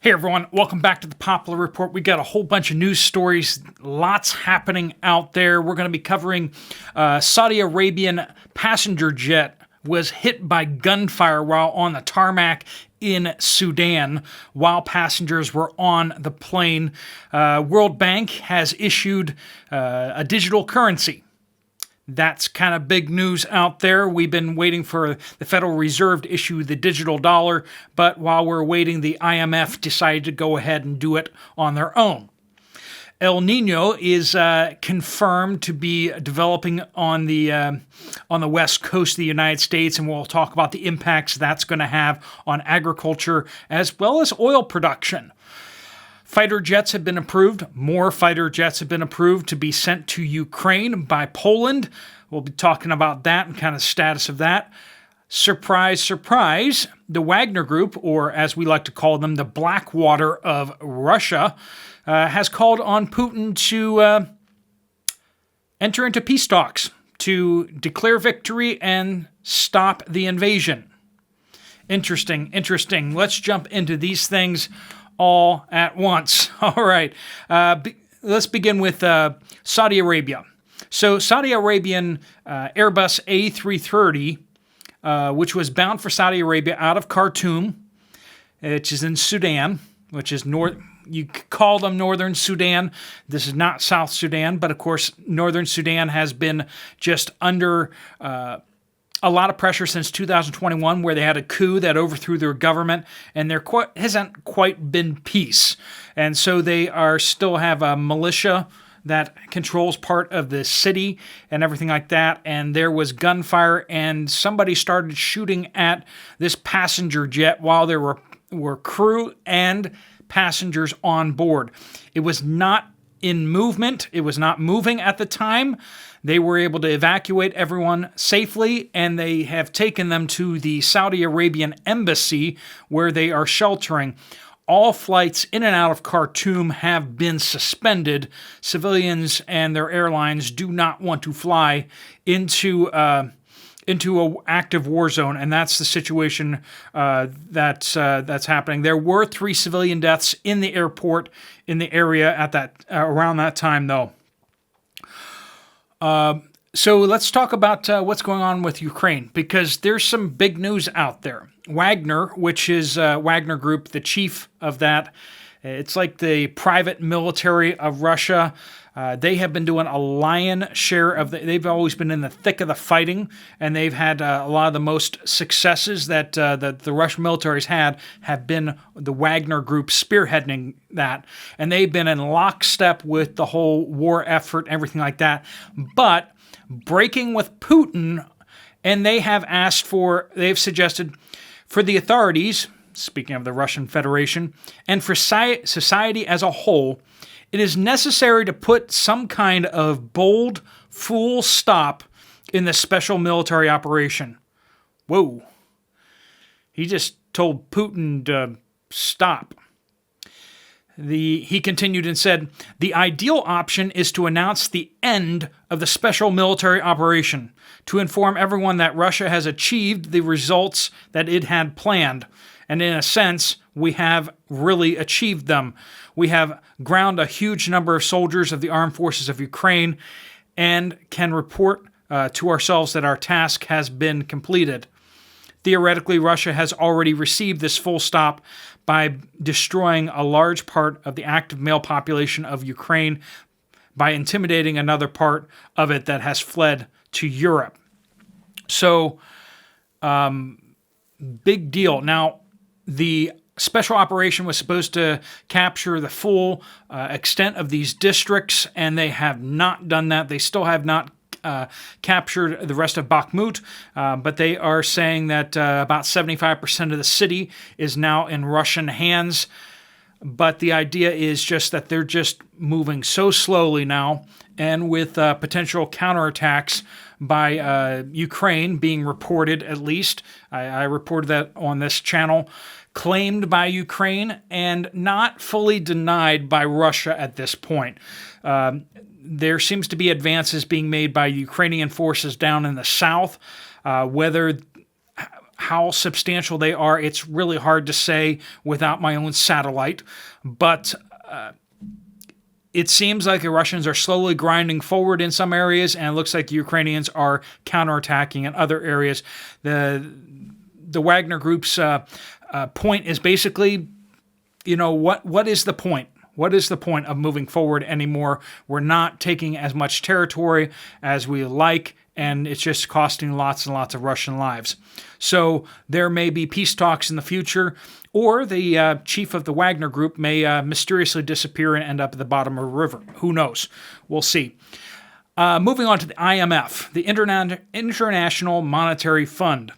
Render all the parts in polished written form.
Hey everyone, welcome back to the Poplar Report. We got a whole bunch of news stories, lots happening out there. We're going to be covering Saudi Arabian passenger jet was hit by gunfire while on the tarmac in Sudan while passengers were on the plane. World Bank has issued a digital currency. That's kind of big news out there. We've been waiting for the Federal Reserve to issue the digital dollar, but while we're waiting, the IMF decided to go ahead and do it on their own. El Nino is confirmed to be developing on the west coast of the United States, and we'll talk about the impacts that's going to have on agriculture as well as oil production. Fighter jets have been approved. More fighter jets have been approved to be sent to Ukraine by Poland. We'll be talking about that and kind of status of that. Surprise, surprise, the Wagner Group, or as we like to call them, the Blackwater of Russia, has called on Putin to enter into peace talks to declare victory and stop the invasion. Interesting. Let's jump into these things all at once. All right. Let's begin with Saudi Arabia. So Saudi Arabian Airbus A330, which was bound for Saudi Arabia out of Khartoum, which is in Sudan, which is you call them Northern Sudan. This is not South Sudan, but of course, Northern Sudan has been just under a lot of pressure since 2021, where they had a coup that overthrew their government, and there hasn't quite been peace. And so they still have a militia that controls part of the city and everything like that. And there was gunfire, and somebody started shooting at this passenger jet while there were crew and passengers on board. It was not in movement. It was not moving at the time. They were able to evacuate everyone safely, and they have taken them to the Saudi Arabian embassy where they are sheltering. All flights in and out of Khartoum have been suspended. Civilians and their airlines do not want to fly into an active war zone, and that's the situation that's happening. There were 3 civilian deaths in the airport in the area at that around that time, though. So let's talk about what's going on with Ukraine, because there's some big news out there. Wagner, which is Wagner Group, the chief of that, it's like the private military of Russia. They have been doing a lion's share of they've always been in the thick of the fighting, and they've had a lot of the most successes that the Russian military's had have been the Wagner Group spearheading that. And they've been in lockstep with the whole war effort, everything like that. But breaking with Putin, and they've suggested for the authorities, speaking of the Russian Federation, and for society as a whole, it is necessary to put some kind of bold, full stop in the special military operation. Whoa. He just told Putin to stop. He continued and said, the ideal option is to announce the end of the special military operation, to inform everyone that Russia has achieved the results that it had planned. And in a sense, we have really achieved them. We have ground a huge number of soldiers of the armed forces of Ukraine and can report to ourselves that our task has been completed. Theoretically, Russia has already received this full stop by destroying a large part of the active male population of Ukraine by intimidating another part of it that has fled to Europe. So, big deal. Now, the special operation was supposed to capture the full extent of these districts, and they have not done that. They still have not captured the rest of Bakhmut, but they are saying that about 75% of the city is now in Russian hands. But the idea is just that they're just moving so slowly now, and with potential counterattacks by Ukraine being reported, at least. I reported that on this channel. Claimed by Ukraine and not fully denied by Russia at this point. There seems to be advances being made by Ukrainian forces down in the south. Whether how substantial they are, it's really hard to say without my own satellite. But it seems like the Russians are slowly grinding forward in some areas, and it looks like the Ukrainians are counterattacking in other areas. The Wagner Group's point is basically, what is the point? What is the point of moving forward anymore? We're not taking as much territory as we like, and it's just costing lots and lots of Russian lives. So there may be peace talks in the future, or the chief of the Wagner Group may mysteriously disappear and end up at the bottom of a river. Who knows? We'll see. Moving on to the IMF, the International Monetary Fund.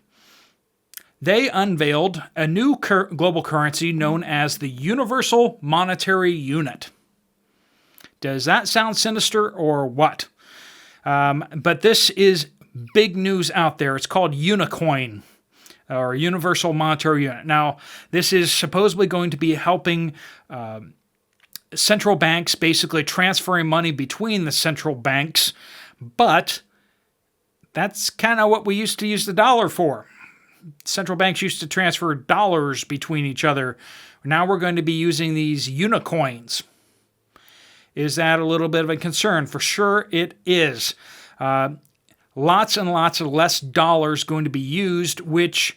They unveiled a new global currency known as the Universal Monetary Unit. Does that sound sinister or what? But this is big news out there. It's called Unicoin, or Universal Monetary Unit. Now, this is supposedly going to be helping central banks, basically transferring money between the central banks, but that's kind of what we used to use the dollar for. Central banks used to transfer dollars between each other. Now we're going to be using these unicoins. Is that a little bit of a concern? For sure it is. Lots and lots of less dollars going to be used, which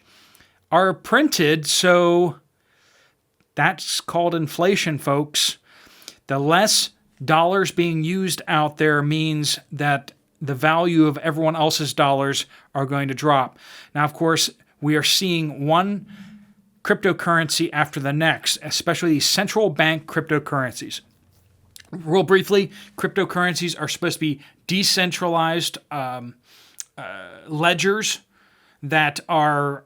are printed, so that's called inflation, folks. The less dollars being used out there means that the value of everyone else's dollars are going to drop. Now, of course, we are seeing one cryptocurrency after the next, especially these central bank cryptocurrencies. Real briefly, cryptocurrencies are supposed to be decentralized ledgers that are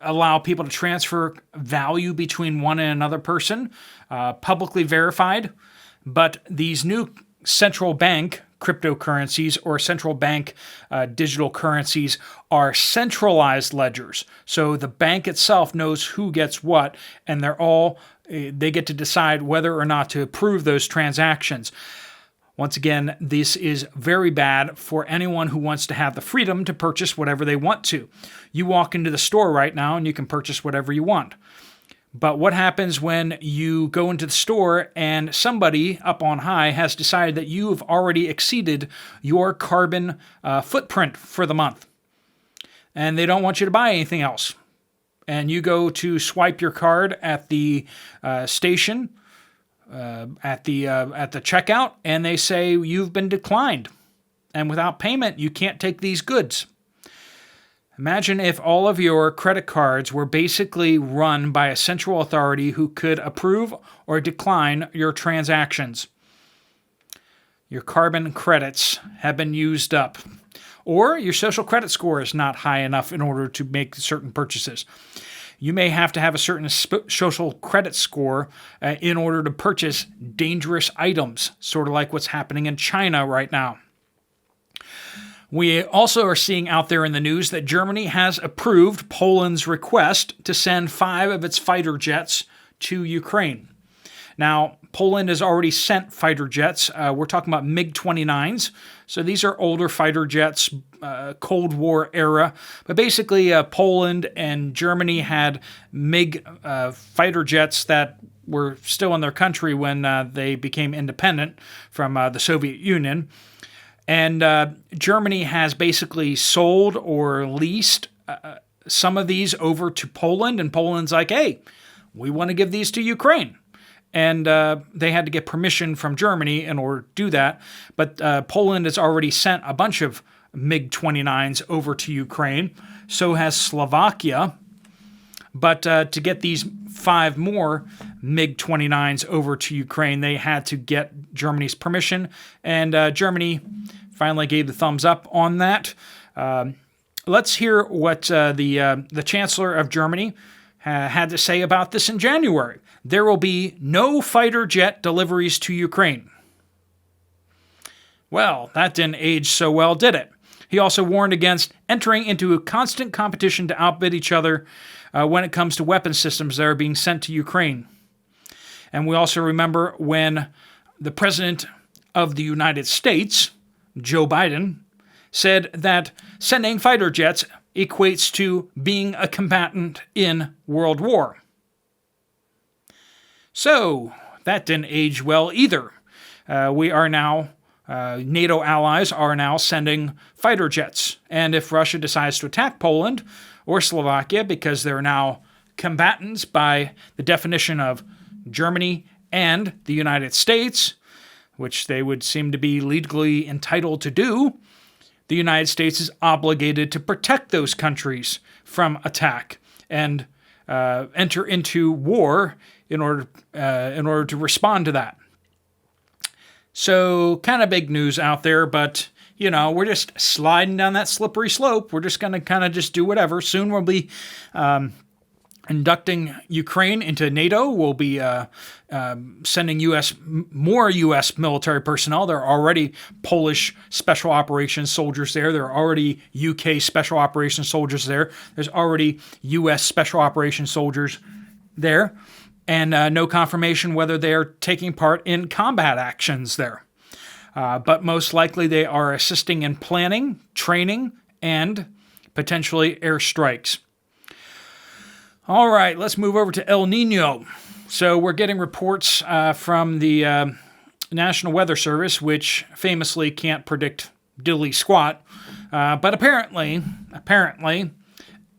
allow people to transfer value between one and another person, publicly verified. But these new central bank cryptocurrencies or central bank digital currencies are centralized ledgers. So the bank itself knows who gets what, and they get to decide whether or not to approve those transactions. Once again, this is very bad for anyone who wants to have the freedom to purchase whatever they want to. You walk into the store right now and you can purchase whatever you want. But what happens when you go into the store and somebody up on high has decided that you have already exceeded your carbon footprint for the month, and they don't want you to buy anything else? And you go to swipe your card at the station, at the checkout, and they say you've been declined, and without payment you can't take these goods. Imagine if all of your credit cards were basically run by a central authority who could approve or decline your transactions. Your carbon credits have been used up, or your social credit score is not high enough in order to make certain purchases. You may have to have a certain social credit score in order to purchase dangerous items, sort of like what's happening in China right now. We also are seeing out there in the news that Germany has approved Poland's request to send 5 of its fighter jets to Ukraine. Now, Poland has already sent fighter jets. We're talking about MiG-29s. So these are older fighter jets, Cold War era. But basically, Poland and Germany had MiG fighter jets that were still in their country when they became independent from the Soviet Union. And Germany has basically sold or leased some of these over to Poland, and Poland's like, hey, we want to give these to Ukraine. And they had to get permission from Germany in order to do that. But Poland has already sent a bunch of MiG-29s over to Ukraine. So has Slovakia. But to get these 5 more MiG-29s over to Ukraine, they had to get Germany's permission. And Germany finally gave the thumbs up on that. Let's hear what the Chancellor of Germany had to say about this in January. There will be no fighter jet deliveries to Ukraine. Well, that didn't age so well, did it? He also warned against entering into a constant competition to outbid each other when it comes to weapon systems that are being sent to Ukraine. And we also remember when the President of the United States, Joe Biden, said that sending fighter jets equates to being a combatant in World War. So, that didn't age well either. We are now, NATO allies are now sending fighter jets. And if Russia decides to attack Poland or Slovakia, because they're now combatants by the definition of Germany and the United States, which they would seem to be legally entitled to do, the United States is obligated to protect those countries from attack and enter into war in order to respond to that. So, kind of big news out there, but, we're just sliding down that slippery slope. We're just going to kind of just do whatever. Soon we'll be inducting Ukraine into NATO. We'll be sending more U.S. military personnel. There are already Polish special operations soldiers there. There are already UK special operations soldiers there. There's already U.S. special operations soldiers there. And no confirmation whether they are taking part in combat actions there. But most likely they are assisting in planning, training, and potentially airstrikes. All right, let's move over to El Nino. So we're getting reports from the National Weather Service, which famously can't predict diddly squat. But apparently,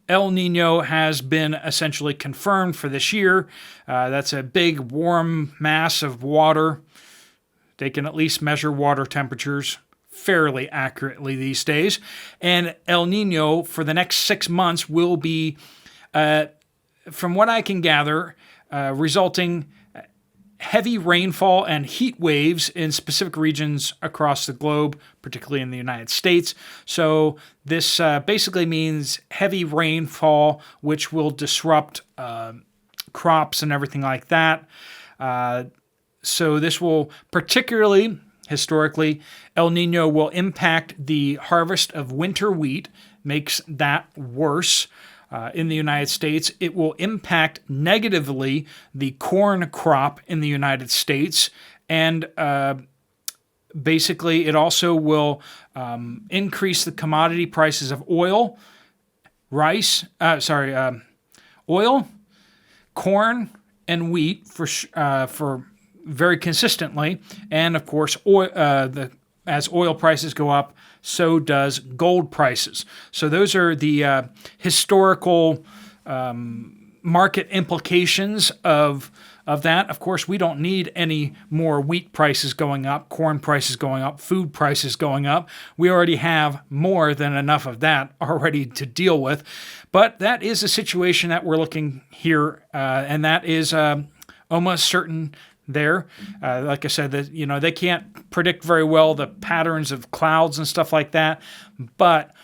El Nino has been essentially confirmed for this year. That's a big warm mass of water. They can at least measure water temperatures fairly accurately these days. And El Nino for the next 6 months will be, from what I can gather, resulting heavy rainfall and heat waves in specific regions across the globe, particularly in the United States. So this basically means heavy rainfall, which will disrupt crops and everything like that. So this will particularly, historically, El Nino will impact the harvest of winter wheat, makes that worse. In the United States, it will impact negatively the corn crop in the United States, and basically it also will increase the commodity prices of oil, oil, corn, and wheat for very consistently, and of course, as oil prices go up, so does gold prices. So those are the historical market implications of that. Of course, we don't need any more wheat prices going up, corn prices going up, food prices going up. We already have more than enough of that already to deal with. But that is a situation that we're looking here, and that is almost certain there. Like I said, that they can't predict very well the patterns of clouds and stuff like that, but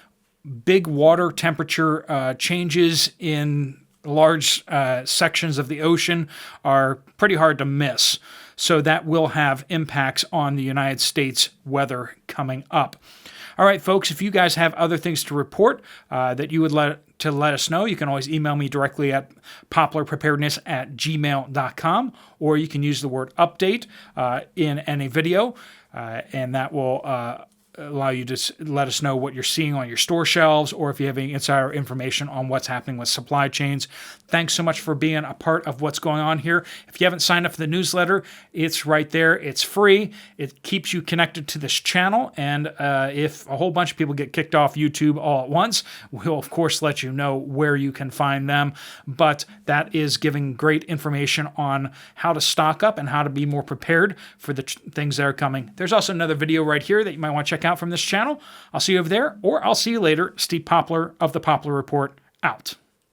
big water temperature changes in large sections of the ocean are pretty hard to miss. So that will have impacts on the United States weather coming up. All right, folks, if you guys have other things to report that you would let us know, you can always email me directly at poplarpreparedness@gmail.com, or you can use the word update in any video, and that will allow you to let us know what you're seeing on your store shelves, or if you have any insider information on what's happening with supply chains. Thanks so much for being a part of what's going on here. If you haven't signed up for the newsletter, it's right there. It's free. It keeps you connected to this channel, and if a whole bunch of people get kicked off YouTube all at once, we'll of course let you know where you can find them. But that is giving great information on how to stock up and how to be more prepared for the things that are coming. There's also another video right here that you might want to check out from this channel. I'll see you over there, or I'll see you later. Steve Poplar of the Poplar Report, out.